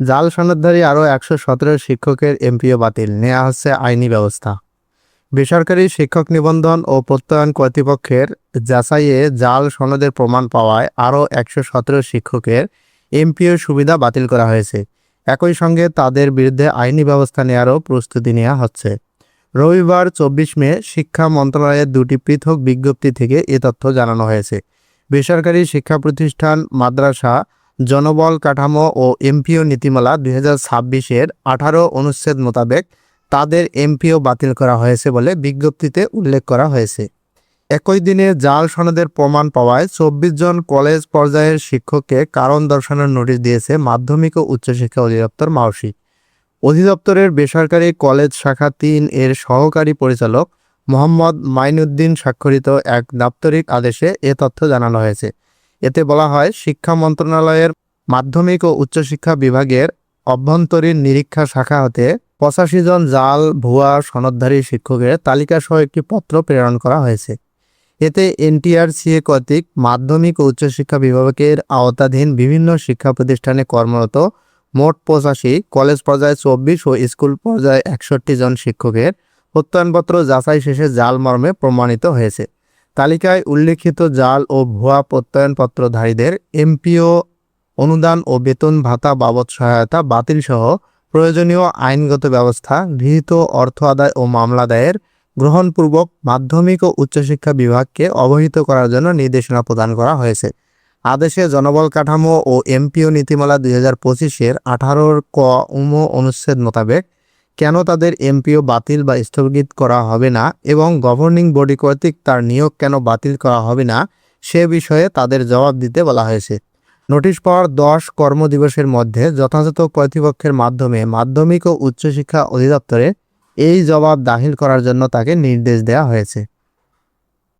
জাল সনদধারী আরও ১১৭ শিক্ষকের এমপিও বাতিল, নেওয়া হচ্ছে আইনি ব্যবস্থা। বেসরকারি শিক্ষক নিবন্ধন ও প্রত্যয়ন কর্তৃপক্ষের যাচাইয়ে জাল সনদের প্রমাণ পাওয়ায় আরও ১১৭ শিক্ষকের এমপিও সুবিধা বাতিল করা হয়েছে। একই সঙ্গে তাদের বিরুদ্ধে আইনি ব্যবস্থা নেওয়ারও প্রস্তুতি নেওয়া হচ্ছে। রবিবার ২৪ মে শিক্ষা মন্ত্রণালয়ের দুটি পৃথক বিজ্ঞপ্তি থেকে এ তথ্য জানানো হয়েছে। বেসরকারি শিক্ষা প্রতিষ্ঠান, মাদ্রাসা, জনবল কাঠামো ও এমপিও নীতিমালা ২০২৬-এর ১৮ অনুচ্ছেদ মোতাবেক তাদের এমপিও বাতিল করা হয়েছে বলে বিজ্ঞপ্তিতে উল্লেখ করা হয়েছে। একই দিনে জাল সনদের প্রমাণ পাওয়ায় ২৪ জন কলেজ পর্যায়ের শিক্ষককে কারণ দর্শানোর নোটিশ দিয়েছে মাধ্যমিক ও উচ্চশিক্ষা অধিদপ্তর মাউসি। অধিদপ্তরের বেসরকারি কলেজ শাখা ৩ এর সহকারী পরিচালক মোহাম্মদ মাইনুদ্দিন স্বাক্ষরিত এক দাপ্তরিক আদেশে এ তথ্য জানানো হয়েছে। এতে বলা হয়, শিক্ষা মন্ত্রণালয়ের মাধ্যমিক ও উচ্চশিক্ষা বিভাগের অভ্যন্তরীণ নিরীক্ষা শাখা হতে ৮৫ জন জাল ভুয়া সনদধারী শিক্ষকের তালিকাসহ একটি পত্র প্রেরণ করা হয়েছে। এতে এনটিআরসিএ কর্তৃক মাধ্যমিক ও উচ্চশিক্ষা বিভাগের আওতাধীন বিভিন্ন শিক্ষা প্রতিষ্ঠানে কর্মরত মোট ৮৫, কলেজ পর্যায়ে ২৪ ও স্কুল পর্যায়ে ৬১ জন শিক্ষকের প্রত্যয়নপত্র যাচাই শেষে জাল মর্মে প্রমাণিত হয়েছে। তালিকায় উল্লেখিত জাল ও ভুয়া প্রত্যয়নপত্রধারীদের এমপিও, অনুদান ও বেতন ভাতা বাবদ সহায়তা বাতিল সহ প্রয়োজনীয় আইনগত ব্যবস্থা, গৃহীত অর্থ আদায় ও মামলা দায়ের গ্রহণপূর্বক মাধ্যমিক ও উচ্চশিক্ষা বিভাগকে অবহিত করার জন্য নির্দেশনা প্রদান করা হয়েছে। আদেশে জনবল কাঠামো ও এমপিও নীতিমালা ২০২৫-এর ১৮ ক অনুচ্ছেদ মোতাবেক কেন তাদের এমপিও বাতিল বা স্থগিত করা হবে না এবং গভর্নিং বডি কর্তৃক তার নিয়োগ কেন বাতিল করা হবে না সে বিষয়ে তাদের জবাব দিতে বলা হয়েছে। নোটিশ পাওয়ার ১০ কর্মদিবসের মধ্যে যথাযথ কর্তৃপক্ষের মাধ্যমে মাধ্যমিক ও উচ্চশিক্ষা অধিদপ্তরে এই জবাব দাখিল করার জন্য তাকে নির্দেশ দেওয়া হয়েছে।